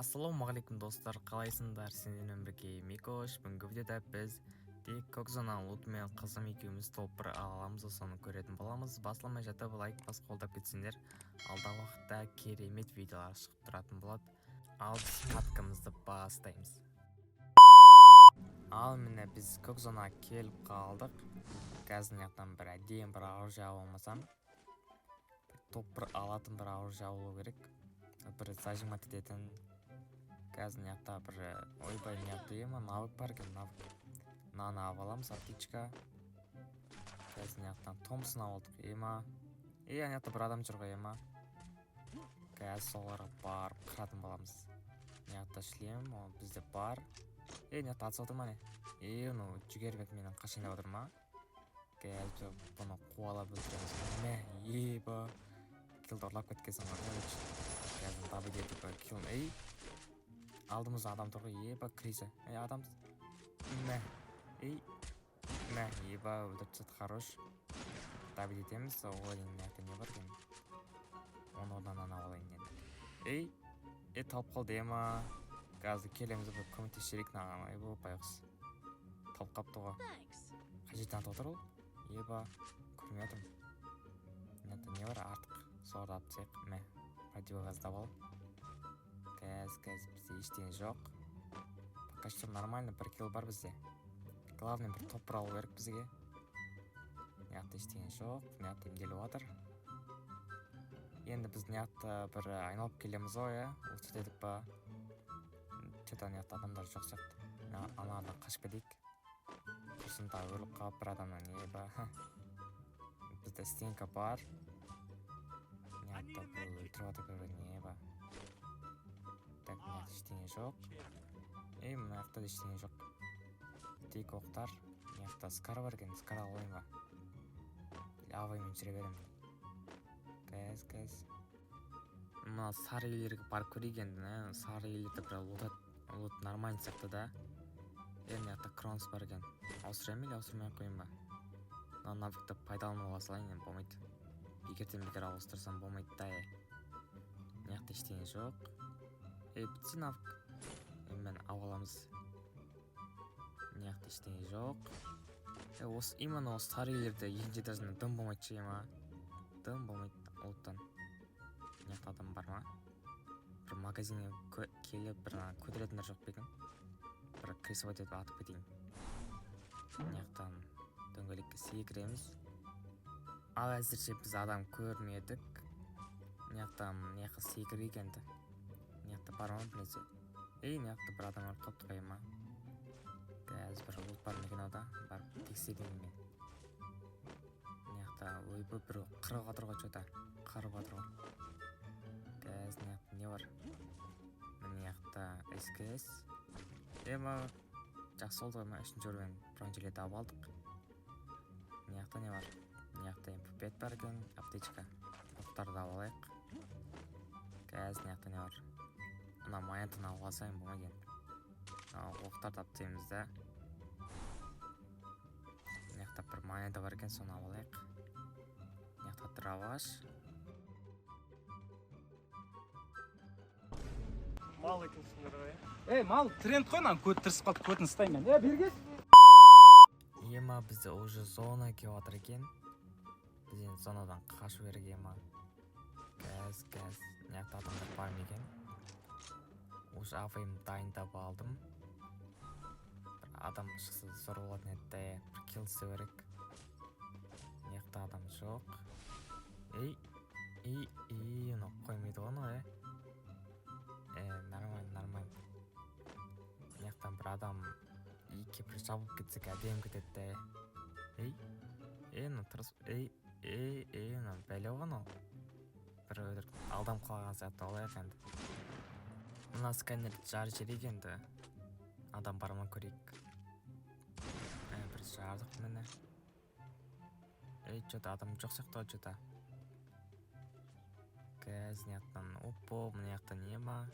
Ассалаумағалейкум достар, қалайсыңдар? Сендермен бірге Микош. Бүгінгі видеода біз тек көкзона лутымен қызым екеуміз топыр аламыз, соны көретін боламыз. Басыламай жатып лайк бас қолдап кетсеңдер, алдағы уақытта керемет видеолар шығып тұратын болады. Ал біз каткамызды бастаймыз. Ал міне біз көкзона келіп қалдық. Қазір яқтан бір әдейін бір оружие болмасам, топыр алатын бір оружие болу керек. Бір зажимат ететін. Қазір яқта бір ойбай яқта ема навык бар екен, навык. Наны алып аламыз, аптечка. Қазір яқтан Томпсон алдық, ема. Яқта бір адам жүр ғой, ема. Қазір соларға барып қыратын боламыз. Яқта шлем, ол бізде бар. Яқта атыс отыр ма не? Ну жүгербек менен қашайындап отыр ма? Қазір бұны қуалап өлтіреміз. Мә, еба. Килді ұрлап кеткесін ғой. Қазір табы кетіп килін. Алдымызда адам тұр ғой, еба криза. Адам. Мә. Мә, еба өлтіріп тастады, хорош. Табы етеміз, олайын яқта не бар екен? Оны ордан ана олайын енді. Талып қалды, ема. Қазір келеміз бір көмектесерек наған. Бұл байғыз. Талып қапты ғой. Қажеттен отыр ол? Еба, көрмей отырмын. Не бар артық? Соғырды аптсек. Мә, противогазда бол. Қазір бізде ештеңе жоқ. Пока что нормально, бір килл бар бізде. Главный бір топыр алу керек бізге. Яқта ештеңе жоқ, яқта емделіп отыр. Енді біз яқта бір айналып келеміз ғой, осы дедік па. Че-то яқта адамдар жоқ сияқты. Анадан қашып кетейік. Құрсында өліп қалып бір адамнан еба. Бізде стенка бар. Яқта бұл өлтіріп отыр көрген еба. Так, яқта ештеңе жоқ. Мына яқта ештеңе жоқ. Тек оқтар. Яқта скар бар екен, скар алайын ба. Аваймен жүре беремін. Кәз. Мына сары үйлерге барып көрейік енді. Сары үйлерді бір лут нормально сияқты да. Енді яқта кронс бар екен. Ауыстырайын или ауыстырмай қойын ба? Навыкты пайдаланып ала салайын, енді болмайды. Бекер ауыстырсам болмайды да. Яқта ештеңе жоқ. Бітсе навык. Мен ауаламыз. Яқта ештеңе жоқ. Именно осы сары үйлерде екінші этажында дым болмайды ше, ема. Дым болмайды луттан. Яқта адам бар ма? Бір магазинге келіп бір көтеретіндер жоқ бекен. Бір кресовать етіп атып кетейін. Яқтан дөңгелекке секіреміз. Ал әзірше біз адам көрмедік. Яқтан секірейік енді. Яқта бар ма білесе? Яқта бір адам өліп қалыпты ғой, ма. Қазір бір лут бар екен ода. Барып тексерейін мен. Яқта ойбай бір қырып отыр ғой, че-то. Қырып отыр ғой. Қазір яқта не бар? Міне яқта СКС. Ема жақсы oldu ғой, үшінші өрген бронжилет алып алдық. Яқта не бар? Яқта MP5 бар екен, аптечка. Оқтарды алып алайық. Қазір яқта не бар? Мына монетаны алып алсайын болмайды. Оқтарды аптаймыз да. Яқта бір монета бар екен, соны алып алайық. Яқта дроваш. Мал екенсіңдер ғой. Мал тренд қой, көт тірсіп қалды, көтін ұстаймын. Бергес. Ема бізде уже зона келіп отыр екен. Біз енді зонадан қашу керек, ема. Кәз. Яқта адамдар бар ма екен? Уже авайым дайындап алдым. Бір адам шықса зор болатын еді, бір килл істеу керек. Яқта адам жоқ. Оны қоймайды оны, нормально. Яқтан бір адам екі бір жабылып кетсек әдем кетеді. Тұрыс. Бәле оған ол. Бір өдір алдам қалаған сияқты олайық енді. Мына сканерді жар жерек енді. Адам бар ма көрейік. Бір жардық мені. Че-то адам жоқ сияқты че-то. Қазір яқтан мына яқта не ма?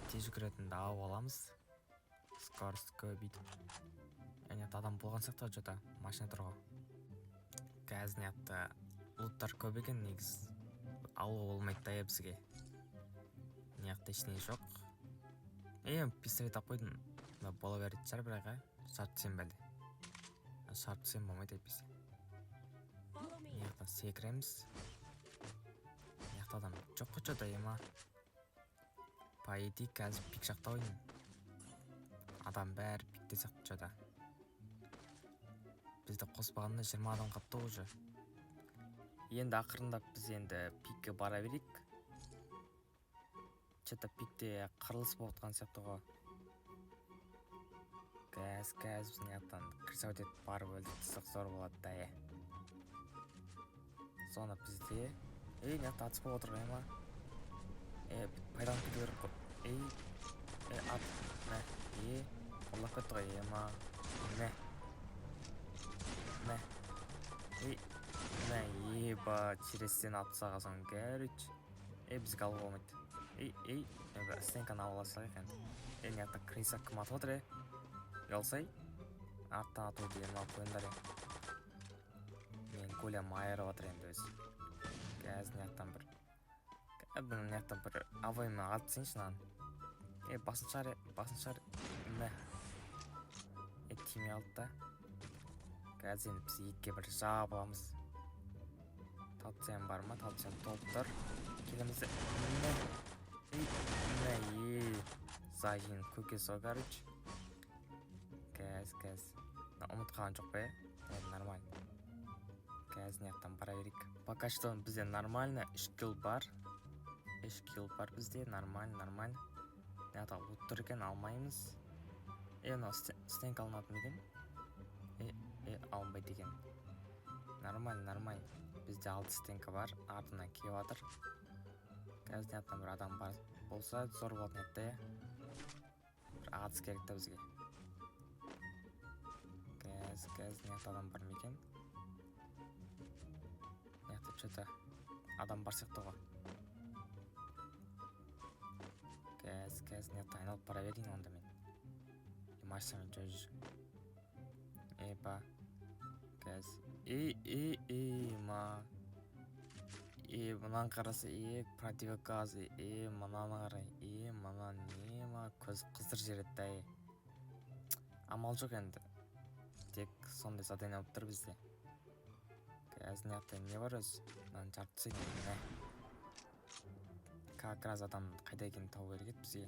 Тез жүгіретінді алып аламыз. Скорость көбейтіп. Адам болған сияқты че-то. Машина тұрға. Қазір яқта луттар көп екен негіз. Алу болмайды да бізге. мына жақта ештеңе жоқ. Пистолет алып қойдым. Бола беретін шығар, бірақ шарт түсем бәлде. Шарт түсем болмайды әйтпесе. Мына жақтан секіреміз. Мына жақта адам жоқ қой что-то ема. По идее қазір пик жақта ойын. Адам бәрі пикте сияқты что-то. Бізді қоспағанда 20 адам қапты уже. Енді ақырындап біз енді пикке бара берейік. Что-то пикте қырылыс болып отқан сияқты ғой. Кәз біздің жақтан кірсау етіп барып өлдіртсек зор болады да. Соны бізде мына жақта атыс болып отырған ма? Пайдаланып кету керек қой. Ат. Ұрлап кетті ғой ема. Через стену атып сағасың, короче. Бізге алуға болмайды. Стенканы алып аласақ екен. Мына жақта крыса кім атып отыр, ұялсай. Арттан ату деймін, қойындар. Мен көлем айырып отыр енді өзі. Қазір мына жақтан бір авоймен атсайыншы наған. Басын шар. Тиме алды да. Қазір енді біз етке бір жабыламыз. Талциян бар ма? Талциян толып тұр. Келемізді. Зайын көкесі о, короче. Кәз. Ұмытқаған жоқ ба? Нормально. Кәз ниеттен бара берейік. Пока что бізде нормально. 3 килл бар. 3 килл бар бізде. Нормально. Ниетта ұлт тұр екен, алмаймыз. Стенк алынатын екен. Алынбайды екен. Нормально. Бізде 6 стенка бар. Артынан кеп жатыр. Кәз ниеттен бір адам бар болса, зор болатын еді. Бір атыс керек та бізге. Кәз ниетті адам бар ма екен? Ниетті что-то адам бар сияқты ғой. Кәз ниетті айналып бара берейін онда мен. Машинамен жүз. Кәз. Мұнан қарасы, противогаз, мұнан қарай, мұнан нема, көз қыздыр жеретті. Амал жоқ енді. Тек сондай задание болып тұр бізде. Кәз ниетті не бар өз? Мұнан жарты сөйден. Как раз адам қайда екен тауы керек еді бізге.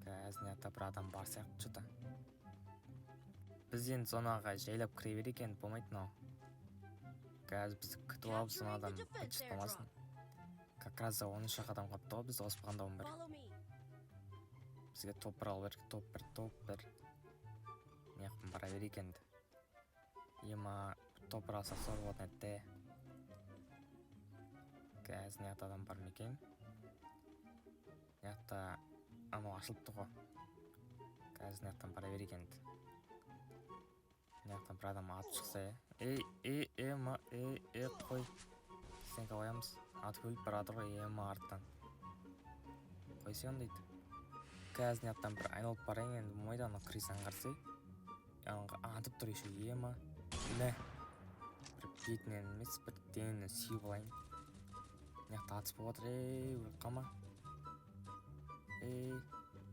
Кәз ниетті бір адам бар сияқты что-то. Біз енді зонаға жайлап кіре берейік енді, болмайды мынау. Кәз бізді күтіп алып зона адам қайтшыспамасын. Как раз 13 адам қапты ғой бізді оспағанда 11. Бізге топ-1 алып берік, топ-1. Неқпен бара берейік енді. Топ-1 алсақ зор болатын әтті. Кәз неқта адам бар ма екен? Неқта анау ашылыпты ғой. Кәз неқтан бара берейік енді. Неқтан бір адам атып шықса. Қой. Стенка қоямыз. Аты көліп барады ғой, арттан. Қойсен дейді. Кәз неқтан бір айналып барайын енді, болмайды ана крысан қарсы. Атып тұр еще, Бір бетінен емес, бір денінен сүйіп алайын. Неқта атыс болып отыр, қама.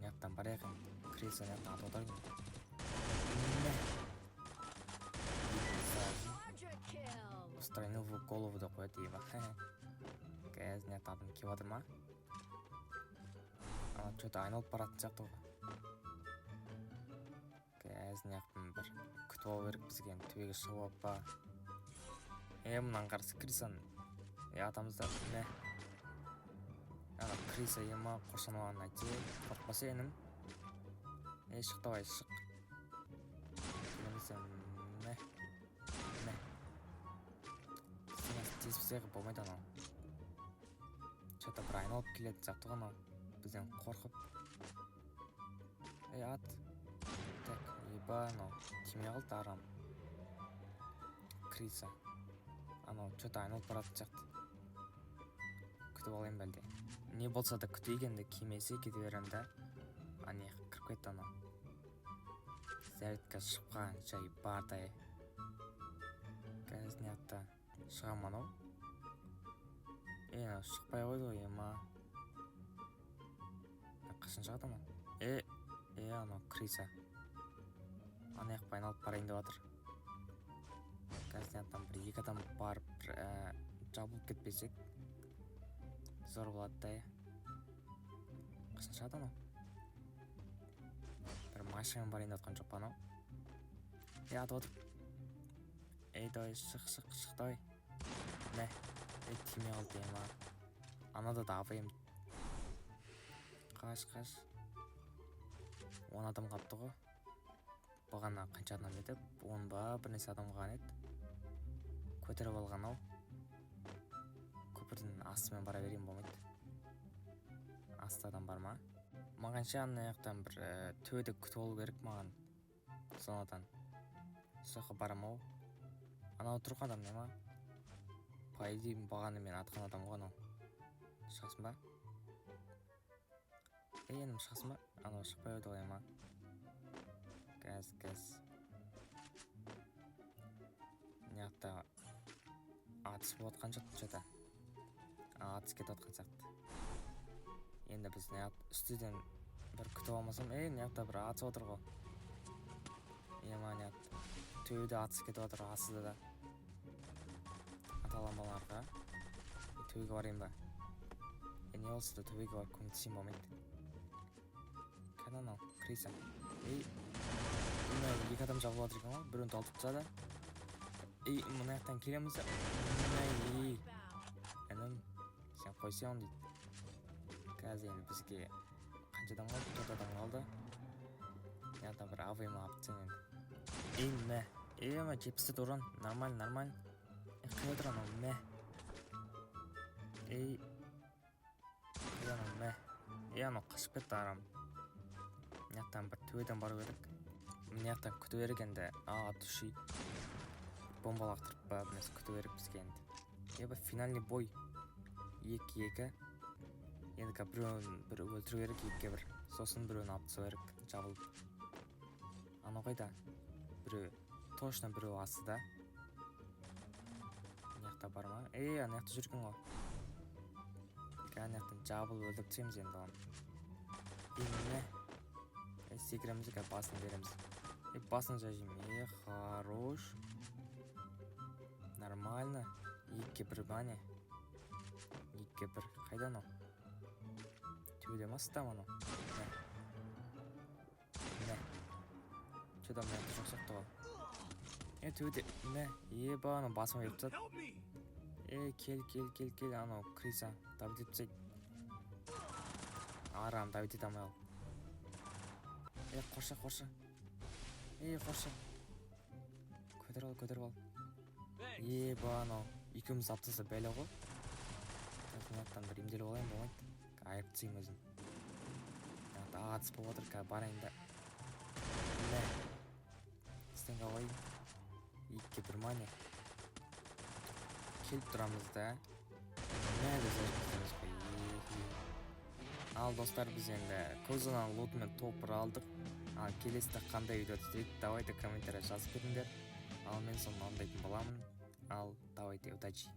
Неқтан бар екен, крыса неқтан атып отыр. Устранил в голову да қояды ема. Кәз неқта адам кеп отыр ма? Что-то айналып баратын сияқты ғой. Кәз неқтан бір күтіп алу керек бізге, төбеге шығып алып па. Мұнан қарсы крысан. Атамызда крыса ема қоршануған әйте. Қорқпаса енім. Шық давай, шық. Келемізді. Тез-бізеғі болмайды анау. Что-то бір айналып келеді сияқты ғой анау. Бізден қорқып. Ат. Так, анау. Тиме қалды арам. Крыса. Анау, что-то айналып баратын сияқты. Күтіп алайын бәлде. Не болса да күтейгенде кемесе кете берем да. Ане, кіріп кетті анау. Зәрітке шыққан жай бардай. Кәз неқта шығам анау. шықпай қойды ғой ема. Қашан шығады ма? Анау Криса. Ана жаққа айналып барайын деп жатыр. Қазір бір екі адам барып жабылып кетпесек зор болады да. Қашан шығады анау? Бір машинамен барайын деп жатқан жоқ па анау? Атып отыр. Давай шық давай. Мә, тиме қалды ема. Анада да авайым. Қаш. 10 адам қапты ғой. Бұғана қанша адам еді? 10 ба, бірнеше адам қалған еді. Көтеріп алған ау. Көпірдің астымен бара берейін болмайды. Асты адам бар ма? Маған ана жақтан бір төбеде күтіп алу керек маған. Сонадан. Соққа барам ау. Анау тұрған адам не ма? Пайдейм бағаны мен атқан адам ғой анау. Шығасың ба? Енім шығасың ба? Анау шықпай өді ғой ма? Газ. Неақта атыс болып отқан жоқ жата. Атыс кетіп отқан сияқты. Енді біз үстіден бір күтіп алмасам, неақта бір атыс отыр ғой. Неақта төбеде атыс кетіп отыр астыда да. Аталамаларға төбеге барайын ба? Не болса да төбеге барып көмектесейін болмайды. Қайда анау? Криса. Екі адам жабылып отыр екен ғой. Біреуін талтып тастады. Мына жақтан келеміз. Інім, сен қойсаң дейді. Қазір енді бізге қанша адам қалды? 4 адам қалды. Яғда бір авайым апты сен енді. Жепсі тұрын. Нормально. Қай отыр анау? Анау қашып кетті арам. Мынаяқтан бір төбеден бару керек. Мынаяқтан күту керек енді. Атуши. Бомба лақтырып ба, бірнәрсе күту керек бізге енді. Финальный бой. 2-2. Енді бір өлтіру керек 2-1. Сосын біреуін алып тастау керек. Жабылып. Анау қайда? Біреу. Точно біреу астыда. Мынаяқта бар ма? Анаяқта жүрген ғой. Анаяқтан жабылып өлтіріп тастаймыз енді оны. Секіреміз, басын береміз. Басын жайжим. Хорош. Нормально. 2-1 бане. 2-1. Қайда анау? Төбеде ма сыта ма анау? Что-то мына жоқ соқты ғой. Төбеде. Анау басыма беріп тастады. Кел. Анау Криса. Давид етіп тастайды. Арам Давид ете алмай ал. Қорша. Қорша. Көтеріп ал. Анау екеуміз аптаса бәлі ғой. Қанаттан бір емделіп алайын болмайды. Айып тсейм өзім. Атыс болып отыр, барайын да. Істен қалай. 2-1 мане. Келіп тұрамыз да. Ал достар, біз енді көзінен лотымен топыр алдық. Келесіде қандай видео түстейді, давайте комментария жазып кетіңдер. Ал мен соны орындайтын боламын. Ал давайте, удачи.